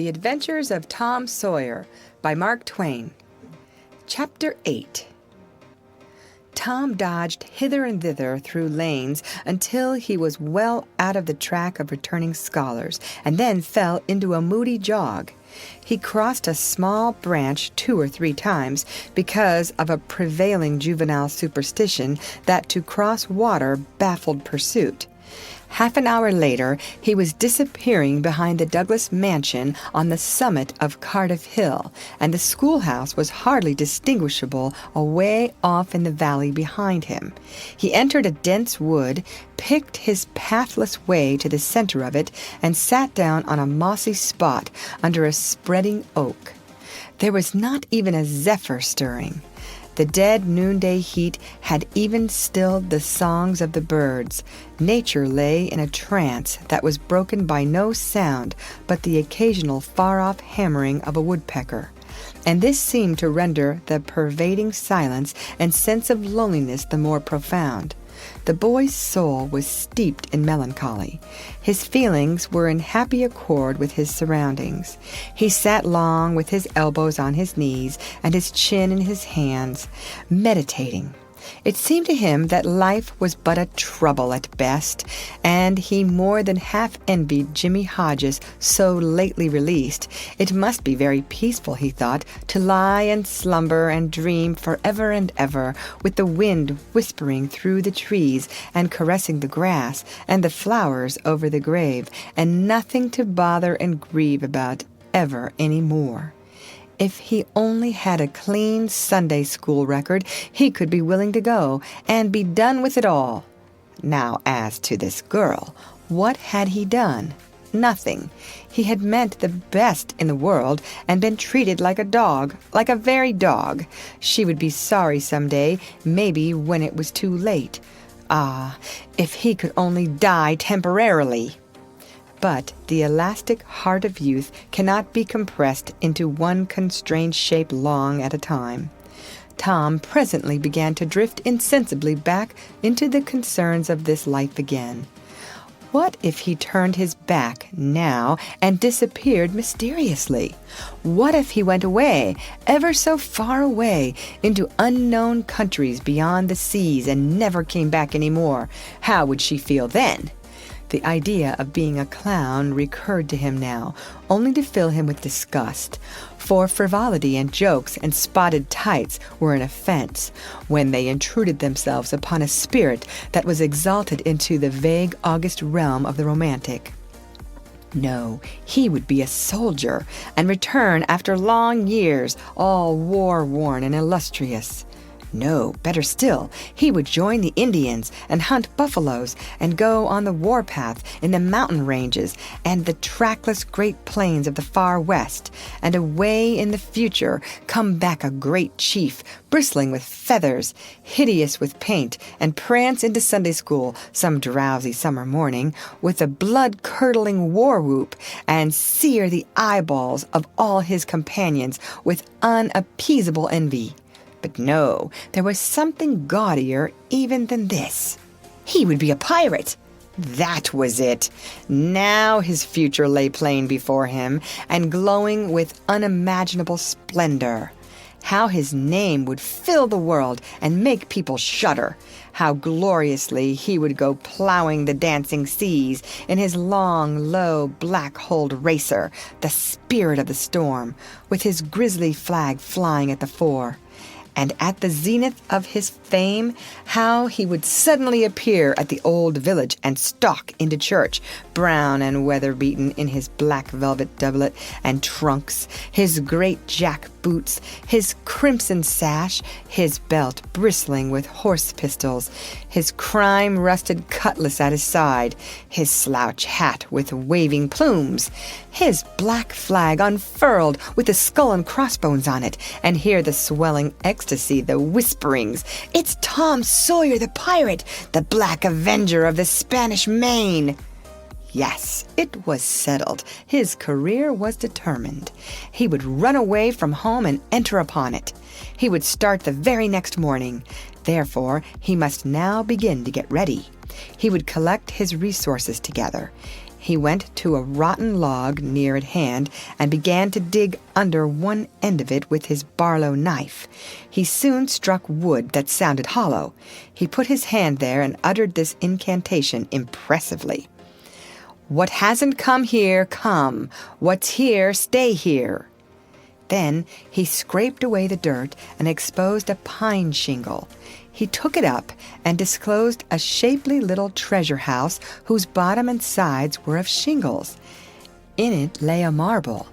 The Adventures of Tom Sawyer by Mark Twain. Chapter 8. Tom dodged hither and thither through lanes until he was well out of the track of returning scholars, and then fell into a moody jog. He crossed a small branch 2 or 3 times because of a prevailing juvenile superstition that to cross water baffled pursuit. Half an hour later, he was disappearing behind the Douglas mansion on the summit of Cardiff Hill, and the schoolhouse was hardly distinguishable away off in the valley behind him. He entered a dense wood, picked his pathless way to the center of it, and sat down on a mossy spot under a spreading oak. There was not even a zephyr stirring. The dead noonday heat had even stilled the songs of the birds. Nature lay in a trance that was broken by no sound but the occasional far-off hammering of a woodpecker. And this seemed to render the pervading silence and sense of loneliness the more profound. The boy's soul was steeped in melancholy. His feelings were in happy accord with his surroundings. He sat long with his elbows on his knees and his chin in his hands, meditating. It seemed to him that life was but a trouble at best, and he more than half envied Jimmy Hodges, so lately released. It must be very peaceful, he thought, to lie and slumber and dream forever and ever, with the wind whispering through the trees and caressing the grass and the flowers over the grave, and nothing to bother and grieve about ever any more. If he only had a clean Sunday school record, he could be willing to go and be done with it all. Now, as to this girl, what had he done? Nothing. He had meant the best in the world and been treated like a dog, like a very dog. She would be sorry some day, maybe when it was too late. Ah, if he could only die temporarily! But the elastic heart of youth cannot be compressed into one constrained shape long at a time. Tom presently began to drift insensibly back into the concerns of this life again. What if he turned his back now and disappeared mysteriously? What if he went away, ever so far away, into unknown countries beyond the seas and never came back any more? How would she feel then? The idea of being a clown recurred to him now, only to fill him with disgust, for frivolity and jokes and spotted tights were an offense when they intruded themselves upon a spirit that was exalted into the vague August realm of the romantic. No, he would be a soldier, and return after long years, all war-worn and illustrious. No, better still, he would join the Indians and hunt buffaloes and go on the warpath in the mountain ranges and the trackless great plains of the far west, and away in the future come back a great chief, bristling with feathers, hideous with paint, and prance into Sunday school some drowsy summer morning with a blood-curdling war-whoop, and sear the eyeballs of all his companions with unappeasable envy. But no, there was something gaudier even than this. He would be a pirate. That was it. Now his future lay plain before him, and glowing with unimaginable splendor. How his name would fill the world and make people shudder. How gloriously he would go plowing the dancing seas in his long, low, black-hulled racer, the spirit of the storm, with his grisly flag flying at the fore. And at the zenith of his fame, how he would suddenly appear at the old village and stalk into church, brown and weather-beaten in his black velvet doublet and trunks, his great jack boots, his crimson sash, his belt bristling with horse pistols, his crime-rusted cutlass at his side, his slouch hat with waving plumes, his black flag unfurled with the skull and crossbones on it, and hear the swelling ecstasy, the whisperings, "It's Tom Sawyer the pirate, the black avenger of the Spanish Main." Yes, it was settled. His career was determined. He would run away from home and enter upon it. He would start the very next morning. Therefore, he must now begin to get ready. He would collect his resources together. He went to a rotten log near at hand and began to dig under one end of it with his Barlow knife. He soon struck wood that sounded hollow. He put his hand there and uttered this incantation impressively. "What hasn't come here, come. What's here, stay here." Then he scraped away the dirt and exposed a pine shingle. He took it up and disclosed a shapely little treasure house whose bottom and sides were of shingles. In it lay a marble.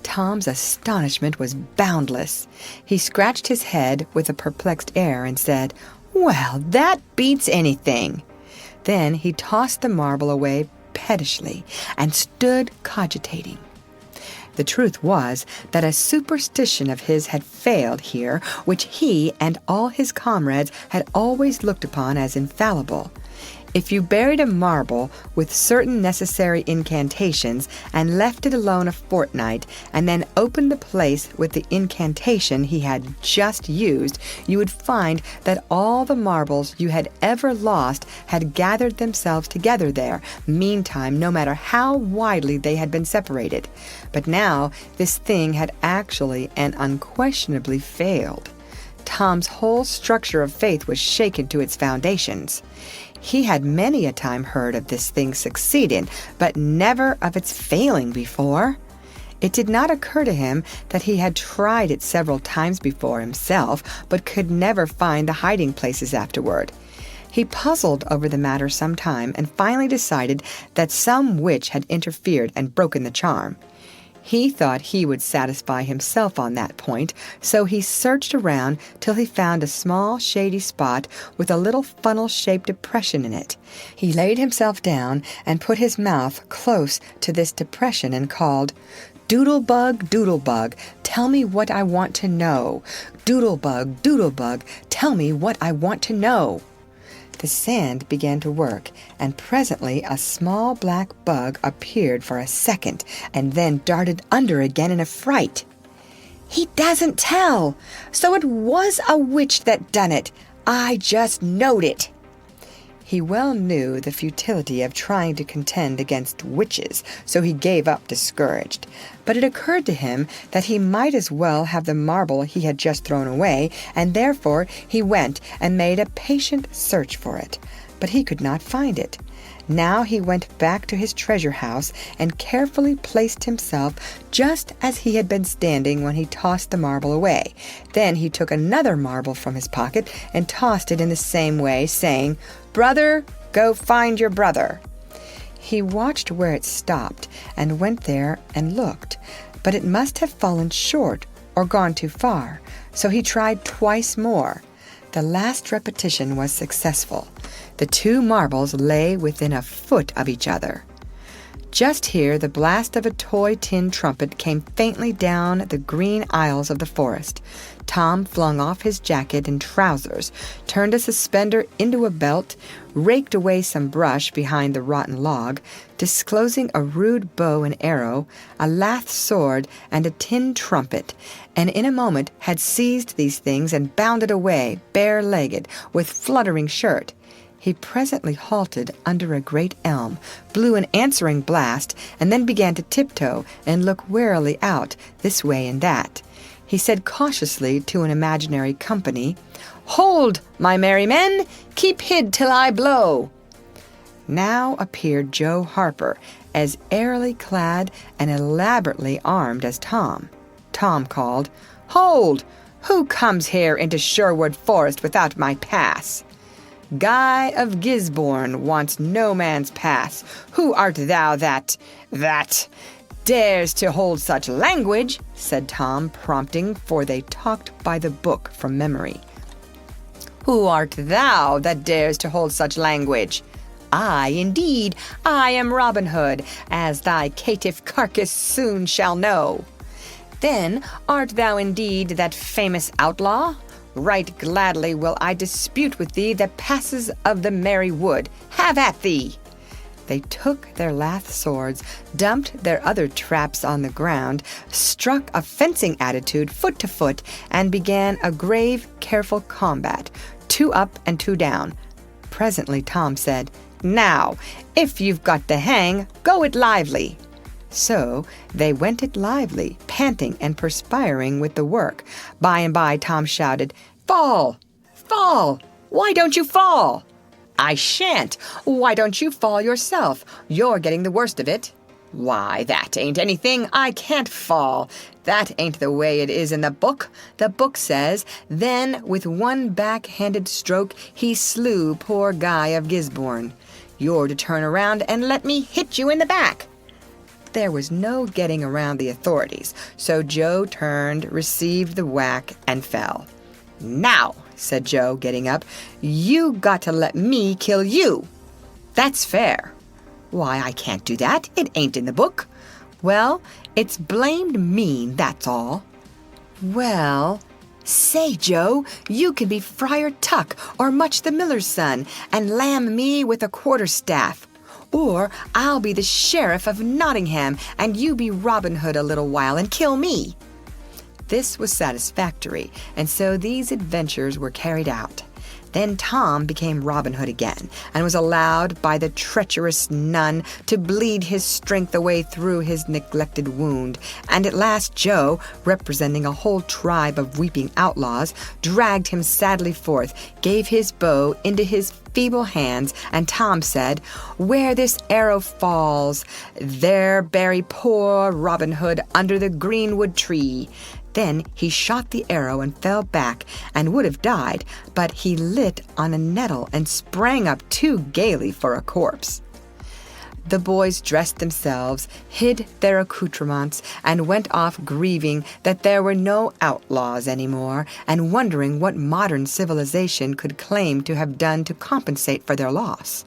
Tom's astonishment was boundless. He scratched his head with a perplexed air and said, "Well, that beats anything." Then he tossed the marble away pettishly and stood cogitating. The truth was that a superstition of his had failed here, which he and all his comrades had always looked upon as infallible. If you buried a marble with certain necessary incantations and left it alone a fortnight, and then opened the place with the incantation he had just used, you would find that all the marbles you had ever lost had gathered themselves together there, meantime, no matter how widely they had been separated. But now this thing had actually and unquestionably failed. Tom's whole structure of faith was shaken to its foundations. He had many a time heard of this thing succeeding, but never of its failing before. It did not occur to him that he had tried it several times before himself, but could never find the hiding places afterward. He puzzled over the matter some time and finally decided that some witch had interfered and broken the charm. He thought he would satisfy himself on that point, so he searched around till he found a small shady spot with a little funnel-shaped depression in it. He laid himself down and put his mouth close to this depression and called, "Doodlebug, Doodlebug, tell me what I want to know. Doodlebug, Doodlebug, tell me what I want to know." The sand began to work, and presently a small black bug appeared for a second, and then darted under again in a fright. "He doesn't tell! So it was a witch that done it! I just knowed it!" He well knew the futility of trying to contend against witches, so he gave up discouraged. But it occurred to him that he might as well have the marble he had just thrown away, and therefore he went and made a patient search for it. But he could not find it. Now he went back to his treasure house and carefully placed himself just as he had been standing when he tossed the marble away. Then he took another marble from his pocket and tossed it in the same way, saying, "Brother, go find your brother." He watched where it stopped and went there and looked, but it must have fallen short or gone too far, so he tried twice more. The last repetition was successful. The two marbles lay within a foot of each other. Just here the blast of a toy tin trumpet came faintly down the green aisles of the forest. Tom flung off his jacket and trousers, turned a suspender into a belt, raked away some brush behind the rotten log, disclosing a rude bow and arrow, a lath sword, and a tin trumpet, and in a moment had seized these things and bounded away, bare-legged, with fluttering shirt. He presently halted under a great elm, blew an answering blast, and then began to tiptoe and look warily out, this way and that. He said cautiously to an imaginary company, "Hold, my merry men! Keep hid till I blow!" Now appeared Joe Harper, as airily clad and elaborately armed as Tom. Tom called, "Hold! Who comes here into Sherwood Forest without my pass?" "Guy of Gisborne wants no man's pass. Who art thou that dares to hold such language?" said Tom, prompting, for they talked by the book from memory. "Who art thou that dares to hold such language?" "I, indeed, I am Robin Hood, as thy caitiff carcass soon shall know." "Then art thou indeed that famous outlaw? Right gladly will I dispute with thee the passes of the merry wood. Have at thee!" They took their lath swords, dumped their other traps on the ground, struck a fencing attitude foot to foot, and began a grave, careful combat, two up and two down. Presently Tom said, Now, if you've got the hang, go it lively." So they went it lively, panting and perspiring with the work. By and by Tom shouted, "Fall! Fall! Why don't you fall?" "I shan't. Why don't you fall yourself? You're getting the worst of it." "Why, that ain't anything. I can't fall. That ain't the way it is in the book. The book says, 'Then with one back-handed stroke he slew poor Guy of Gisborne.' You're to turn around and let me hit you in the back." There was no getting around the authorities, so Joe turned, received the whack, and fell. "Now," said Joe, getting up, "you got to let me kill you." "That's fair." "Why, I can't do that. It ain't in the book." "Well, it's blamed mean, that's all." "Well, say, Joe, you can be Friar Tuck or Much the Miller's son and lam me with a quarterstaff. Or I'll be the sheriff of Nottingham and you be Robin Hood a little while and kill me." This was satisfactory, and so these adventures were carried out. Then Tom became Robin Hood again, and was allowed by the treacherous nun to bleed his strength away through his neglected wound, and at last Joe, representing a whole tribe of weeping outlaws, dragged him sadly forth, gave his bow into his feeble hands, and Tom said, "Where this arrow falls, there bury poor Robin Hood under the greenwood tree." Then he shot the arrow and fell back, and would have died, but he lit on a nettle and sprang up too gaily for a corpse. The boys dressed themselves, hid their accoutrements, and went off grieving that there were no outlaws any more, and wondering what modern civilization could claim to have done to compensate for their loss.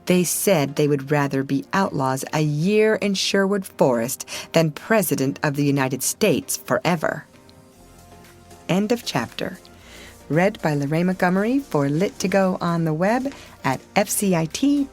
They said they would rather be outlaws a year in Sherwood Forest than President of the United States forever. End of chapter. Read by Lorraine Montgomery for Lit2Go on the web at fcit.usf.edu.